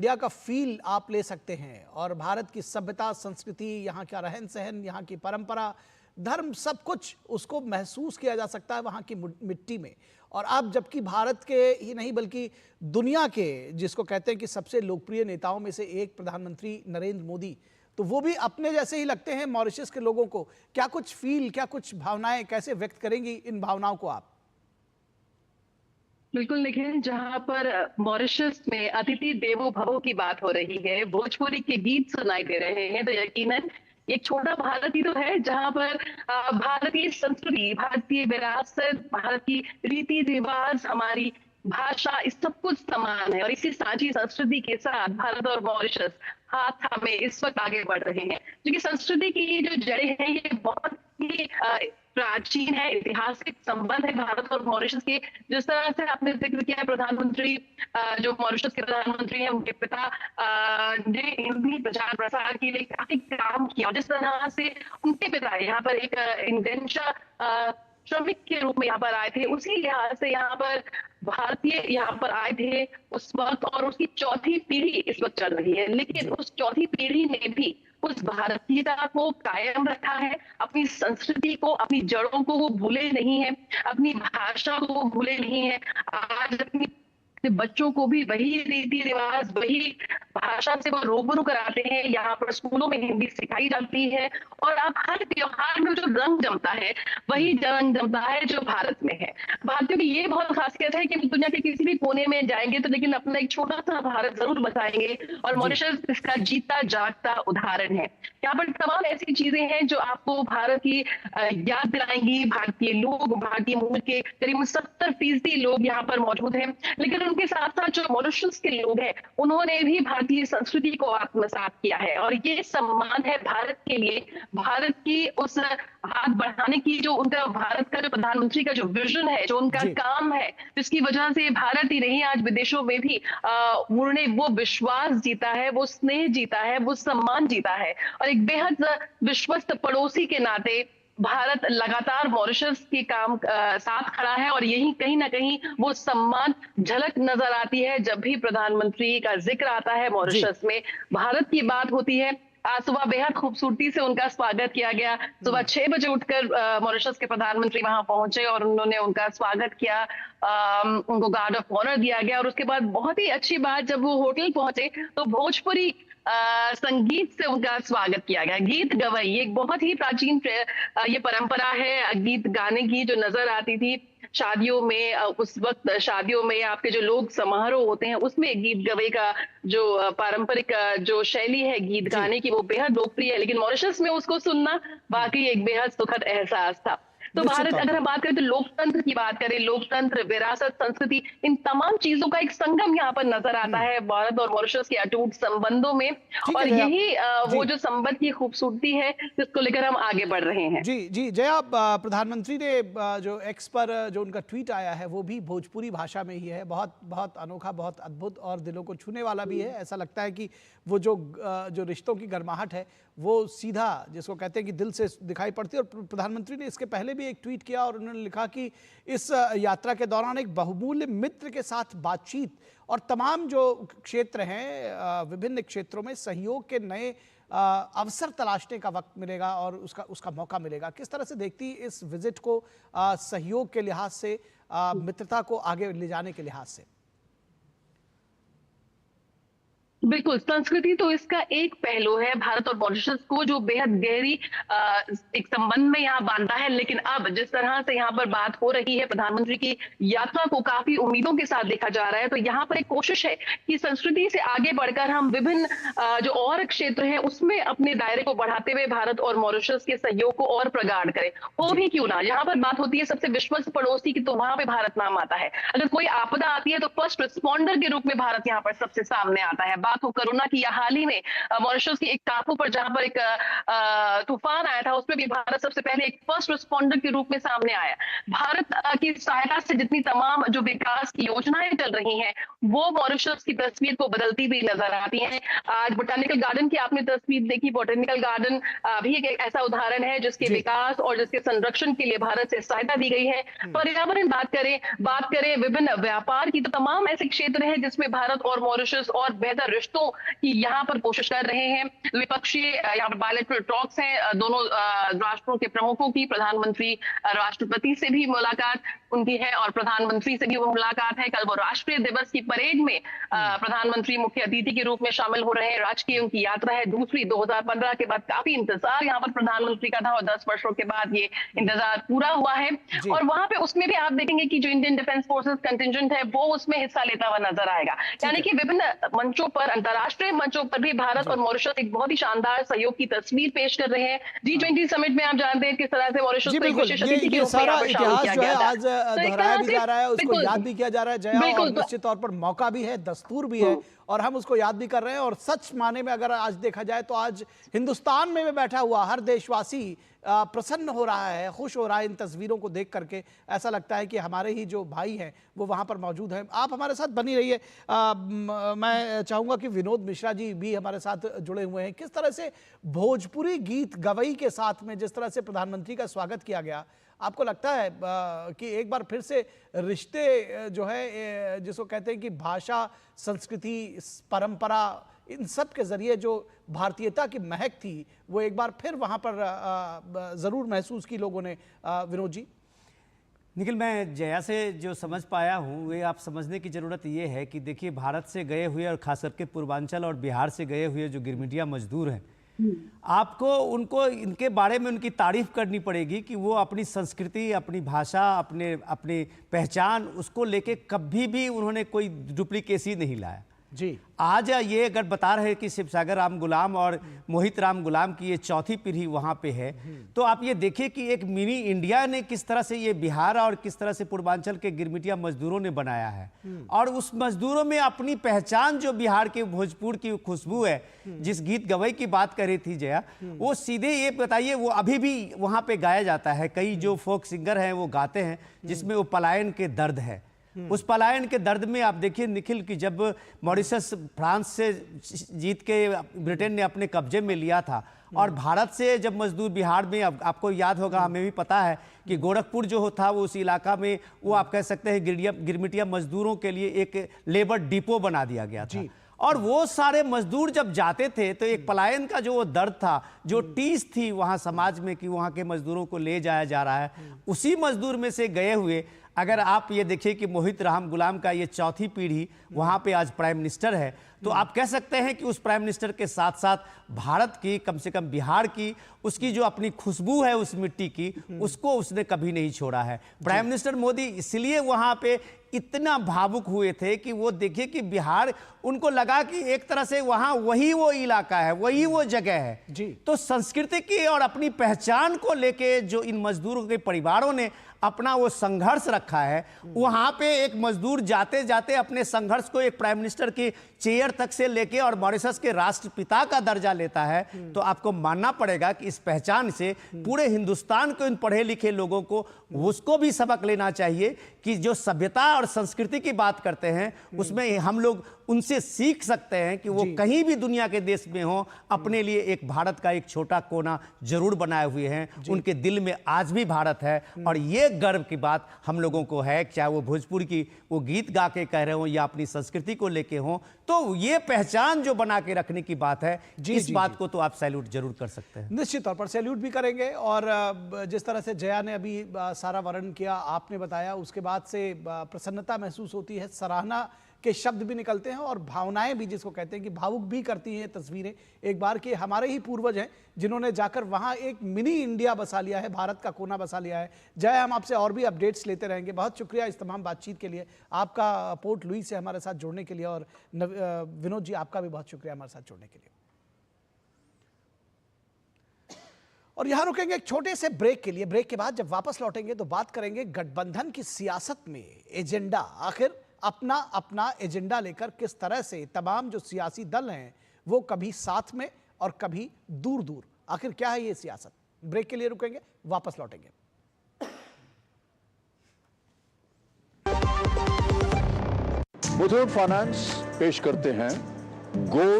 India का feel आप ले सकते हैं और भारत की सभ्यता, संस्कृति, यहाँ का रहन सहन, यहाँ की परंपरा, धर्म, सब कुछ उसको महसूस किया जा सकता है वहाँ की मिट्टी में। और आप जबकि भारत के ही नहीं बल्कि दुनिया के, जिसको कहते हैं कि सबसे लोकप्रिय नेताओं में से एक प्रधानमंत्री नरेंद्र मोदी, तो वो भी अपने जैसे ही लगते हैं मॉरिशस के लोगों को। क्या कुछ फील, क्या कुछ भावनाएं, कैसे व्यक्त करेंगी इन भावनाओं को आप? बिल्कुल निखिल, जहां पर मॉरिशस में अतिथि देवो भव की बात हो रही है, भोजपुरी के गीत सुनाई दे रहे हैं, तो यकीनन एक छोटा भारत ही तो है जहां पर भारतीय संस्कृति, भारतीय विरासत, भारत की रीति रिवाज, हमारी भाषा, इस सब कुछ समान है। और इसी साझी संस्कृति के साथ भारत और मॉरिशस हाथ थामे इस वक्त आगे बढ़ रहे हैं, क्योंकि संस्कृति की ये जो जड़ें हैं ये बहुत ही प्राचीन है, ऐतिहासिक संबंध है भारत और मॉरिशस के। जिस तरह से आपने जिक्र किया है, प्रधानमंत्री जो मॉरिशस के प्रधानमंत्री हैं, उनके पिता ने हिंदी प्रचार प्रसार के लिए काफी काम किया। जिस तरह से उनके पिता यहाँ पर एक इंडेंचर श्रमिक के रूप में यहाँ पर आए थे, उसी लिहाज से यहाँ पर भारतीय यहाँ पर आए थे उस वक्त, और उसकी चौथी पीढ़ी इस वक्त चल रही है। लेकिन जी। उस चौथी पीढ़ी ने भी उस भारतीयता को कायम रखा है, अपनी संस्कृति को, अपनी जड़ों को वो भूले नहीं है, अपनी भाषा को वो भूले नहीं है। आज अपनी अपने बच्चों को भी वही रीति रिवाज, वही भाषा से वो रूबरू कराते हैं। यहाँ पर स्कूलों में हिंदी सिखाई जाती है, और अब हर त्योहार में जो रंग जमता है वही रंग जमता है जो भारत में है। भारतीयों की ये बहुत खासियत है कि दुनिया के किसी भी कोने में जाएंगे तो लेकिन अपना एक छोटा सा भारत जरूर बसाएंगे, और जी। मॉरिशस इसका जीता जागता उदाहरण है। यहाँ पर तमाम ऐसी चीजें हैं जो आपको भारत की याद दिलाएंगी। भारतीय लोग, भारतीय मूल के करीब 70% लोग यहाँ पर मौजूद हैं, लेकिन उनके साथ साथ जो मॉरिशस के लोग हैं उन्होंने भी भारतीय संस्कृति को आत्मसात किया है, और ये सम्मान है भारत के लिए, भारत की उस हाथ बढ़ाने की जो उनका, भारत का जो प्रधानमंत्री का जो विजन है, जो उनका जी। काम है, जिसकी वजह से भारत ही नहीं आज विदेशों में भी उन्होंने वो विश्वास जीता है, वो स्नेह जीता है, वो सम्मान जीता है। और एक बेहद विश्वस्त पड़ोसी के नाते भारत लगातार मॉरिशस के काम साथ खड़ा है, और यही कहीं ना कहीं वो सम्मान झलक नजर आती है जब भी प्रधानमंत्री का जिक्र आता है जी। मॉरिशस में, भारत की बात होती है। आज सुबह बेहद खूबसूरती से उनका स्वागत किया गया। सुबह 6 बजे उठकर मॉरिशस के प्रधानमंत्री वहां पहुंचे और उन्होंने उनका स्वागत किया। उनको गार्ड ऑफ ऑनर दिया गया, और उसके बाद बहुत ही अच्छी बात, जब वो होटल पहुंचे तो भोजपुरी संगीत से उनका स्वागत किया गया। गीत गवई एक बहुत ही प्राचीन ये परंपरा है गीत गाने की, जो नजर आती थी शादियों में। उस वक्त शादियों में आपके जो लोग समारोह होते हैं उसमें गीत गवई का जो पारंपरिक जो शैली है गीत जी। गाने की, वो बेहद लोकप्रिय है। लेकिन मॉरिशस में उसको सुनना वाकई एक बेहद सुखद एहसास था। तो निश्चित भारत, तौर अगर पर। हम बात करें तो लोकतंत्र की बात करें, लोकतंत्र, विरासत, संस्कृति, इन तमाम चीजों का एक संगम यहाँ पर नजर आता है भारत और मॉरिशस के अटूट संबंधों में। ठीक है और जया। यही वो जी। जो संबंध की खूबसूरती है जिसको लेकर हम आगे बढ़ रहे हैं। जी जी जया, प्रधानमंत्री ने जो एक्स पर जो उनका ट्वीट आया है वो भी भोजपुरी भाषा में ही है। बहुत बहुत अनोखा, बहुत अद्भुत और दिलों को छूने वाला भी है। ऐसा लगता है कि वो जो रिश्तों की गर्माहट है वो सीधा, जिसको कहते हैं कि दिल से दिखाई पड़ती है। और प्रधानमंत्री ने इसके पहले भी एक ट्वीट किया और उन्होंने लिखा कि इस यात्रा के दौरान एक बहुमूल्य मित्र के साथ बातचीत और तमाम जो क्षेत्र हैं, विभिन्न क्षेत्रों में सहयोग के नए अवसर तलाशने का वक्त मिलेगा और उसका उसका मौका मिलेगा। किस तरह से देखती इस विजिट को सहयोग के लिहाज से, मित्रता को आगे ले जाने के लिहाज से? बिल्कुल, संस्कृति तो इसका एक पहलू है। भारत और मॉरिशस को जो बेहद गहरी एक संबंध में यहाँ बांधता है। लेकिन अब जिस तरह से यहाँ पर बात हो रही है, प्रधानमंत्री की यात्रा को काफी उम्मीदों के साथ देखा जा रहा है। तो यहाँ पर एक कोशिश है कि संस्कृति से आगे बढ़कर हम विभिन्न जो और क्षेत्र हैं उसमें अपने दायरे को बढ़ाते हुए भारत और मॉरिशस के सहयोग को और प्रगाढ़ करें। हो जी। भी क्यों ना, यहाँ पर बात होती है सबसे विश्वस्त पड़ोसी की, तो वहां पे भारत नाम आता है। अगर कोई आपदा आती है तो फर्स्ट रिस्पॉन्डर के रूप में भारत यहाँ पर सबसे सामने आता है। बात हो कोरोना की, या हाल ही में मॉरिशस के एक टापू पर जहां पर एक तूफान आया था, उसमें भी भारत सबसे पहले एक फर्स्ट रिस्पॉन्डर के रूप में सामने आया। भारत की सहायता से जितनी तमाम जो विकास की योजनाएं चल रही हैं वो मॉरिशस की तस्वीर को बदलती हुई नजर आती हैं। आज बोटानिकल गार्डन की आपने तस्वीर देखी। बोटानिकल गार्डन भी एक ऐसा उदाहरण है जिसके जी। विकास और जिसके संरक्षण के लिए भारत से सहायता दी गई है। पर्यावरण बात करें विभिन्न व्यापार की, तो तमाम ऐसे क्षेत्र हैं जिसमें भारत और मॉरिशस और बेहतर रिश्ते रिश्तों की यहाँ पर कोशिश कर रहे हैं। द्विपक्षीय यहाँ पर बायलैटरल टॉक्स हैं दोनों राष्ट्रों के प्रमुखों की। प्रधानमंत्री राष्ट्रपति से भी मुलाकात उनकी है और प्रधानमंत्री से भी वो मुलाकात है। कल वो राष्ट्रीय दिवस की परेड में प्रधानमंत्री मुख्य अतिथि के रूप में शामिल हो रहे हैं। राजकीय उनकी यात्रा है दूसरी। 2015 के बाद काफी इंतजार यहाँ पर प्रधानमंत्री का था और 10 वर्षों के बाद ये इंतजार पूरा हुआ है। और वहां पे उसमें भी आप देखेंगे कि जो इंडियन डिफेंस फोर्सेस कंटिंजेंट है वो उसमें हिस्सा लेता हुआ नजर आएगा। यानी कि विभिन्न मंचों पर, अंतर्राष्ट्रीय मंचों पर भी भारत और मॉरिशस एक बहुत ही शानदार सहयोग की तस्वीर पेश कर रहे हैं। G20 समिट में आप जानते हैं किस तरह से मॉरिशस को एक विशेष अतिथि के रूप में यहाँ पर शामिल किया गया था। आज दोहराया भी जा रहा है, उसको याद भी किया जा रहा है जया, और निश्चित तौर पर मौका भी है, दस्तूर भी है और हम उसको याद भी कर रहे हैं। और सच माने में अगर आज देखा जाए तो आज हिंदुस्तान में बैठा हुआ हर देशवासी प्रसन्न हो रहा है, खुश हो रहा है इन तस्वीरों को देख करके। ऐसा लगता है कि हमारे ही जो भाई हैं वो वहाँ पर मौजूद हैं। आप हमारे साथ बनी रहिए। मैं चाहूँगा कि विनोद मिश्रा जी भी हमारे साथ जुड़े हुए हैं। किस तरह से भोजपुरी गीत गवई के साथ में जिस तरह से प्रधानमंत्री का स्वागत किया गया, आपको लगता है कि एक बार फिर से रिश्ते जो है जिसको कहते हैं कि भाषा, संस्कृति, परंपरा, इन सब के जरिए जो भारतीयता की महक थी वो एक बार फिर वहाँ पर ज़रूर महसूस की लोगों ने। विनोद जी। निखिल, मैं जया से जो समझ पाया हूँ वे आप समझने की ज़रूरत ये है कि देखिए, भारत से गए हुए और खास करके पूर्वांचल और बिहार से गए हुए जो गिरमिटिया मजदूर हैं, आपको उनको इनके बारे में उनकी तारीफ करनी पड़ेगी कि वो अपनी संस्कृति, अपनी भाषा, अपनी पहचान, उसको लेके कभी भी उन्होंने कोई डुप्लीकेसी नहीं लाया जी। आज ये अगर बता रहे हैं कि शिवसागर राम गुलाम और मोहित राम गुलाम की ये चौथी पीढ़ी वहाँ पे है, तो आप ये देखिए कि एक मिनी इंडिया ने किस तरह से ये बिहार और किस तरह से पूर्वांचल के गिरमिटिया मजदूरों ने बनाया है। और उस मजदूरों में अपनी पहचान, जो बिहार के भोजपुर की खुशबू है, जिस गीत गवई की बात कर रही थी जया, वो सीधे ये बताइए, वो अभी भी वहाँ पे गाया जाता है। कई जो फोक सिंगर हैं वो गाते हैं जिसमें वो पलायन के दर्द है। उस पलायन के दर्द में आप देखिए निखिल कि जब मॉरिशस फ्रांस से जीत के ब्रिटेन ने अपने कब्जे में लिया था और भारत से जब मजदूर बिहार में, आपको याद होगा, हमें भी पता है कि गोरखपुर जो था वो उस इलाका में, वो आप कह सकते हैं गिरमिटिया मजदूरों के लिए एक लेबर डिपो बना दिया गया था। और वो सारे मजदूर जब जाते थे तो एक पलायन का जो वो दर्द था, जो टीस थी वहाँ समाज में कि वहाँ के मजदूरों को ले जाया जा रहा है, उसी मजदूर में से गए हुए अगर आप ये देखिए कि मोहित राम गुलाम का ये चौथी पीढ़ी वहाँ पे आज प्राइम मिनिस्टर है, तो आप कह सकते हैं कि उस प्राइम मिनिस्टर के साथ साथ भारत की, कम से कम बिहार की, उसकी जो अपनी खुशबू है उस मिट्टी की, उसको उसने कभी नहीं छोड़ा है। प्राइम मिनिस्टर मोदी इसलिए वहाँ पे इतना भावुक हुए थे कि वो देखिए कि बिहार, उनको लगा कि एक तरह से वहाँ वही वो इलाका है, वही वो जगह है जी। तो संस्कृति की और अपनी पहचान को लेके जो इन मजदूरों के परिवारों ने अपना वो संघर्ष रखा है, वहाँ पे एक मजदूर जाते जाते अपने संघर्ष को एक प्राइम मिनिस्टर की चेयर तक से लेके और मॉरिशस के राष्ट्रपिता का दर्जा लेता है, तो आपको मानना पड़ेगा कि इस पहचान से पूरे हिंदुस्तान को, इन पढ़े लिखे लोगों को, उसको भी सबक लेना चाहिए कि जो सभ्यता और संस्कृति की बात करते हैं उसमें हम लोग उनसे सीख सकते हैं कि वो कहीं भी दुनिया के देश में हो, अपने लिए एक भारत का एक छोटा कोना जरूर बनाए हुए हैं। उनके दिल में आज भी भारत है और ये गर्व की बात हम लोगों को है, चाहे वो भोजपुर की वो गीत गा के कह रहे हो या अपनी संस्कृति को लेके हो, तो ये पहचान जो बना के रखने की बात है, इस बात को तो आप सैल्यूट जरूर कर सकते हैं। निश्चित तौर पर सैल्यूट भी करेंगे। और जिस तरह से जया ने अभी सारा वर्णन किया, आपने बताया, उसके बाद से प्रसन्नता महसूस होती है, सराहना के शब्द भी निकलते हैं और भावनाएं भी, जिसको कहते हैं कि भावुक भी करती हैं तस्वीरें। एक बार के हमारे ही पूर्वज हैं जिन्होंने जाकर वहां एक मिनी इंडिया बसा लिया है, भारत का कोना बसा लिया है। जय, हम आपसे और भी अपडेट्स लेते रहेंगे। बहुत शुक्रिया इस तमाम बातचीत के लिए, आपका पोर्ट लुई से हमारे साथ जुड़ने के लिए, और विनोद जी आपका भी बहुत शुक्रिया हमारे साथ जुड़ने के लिए। और यहां रुकेंगे एक छोटे से ब्रेक के लिए। ब्रेक के बाद जब वापस लौटेंगे तो बात करेंगे गठबंधन की सियासत में एजेंडा, आखिर अपना अपना एजेंडा लेकर किस तरह से तमाम जो सियासी दल हैं वो कभी साथ में और कभी दूर दूर, आखिर क्या है ये सियासत। ब्रेक के लिए रुकेंगे, वापस लौटेंगे। मुथूट फाइनेंस पेश करते हैं गोल्ड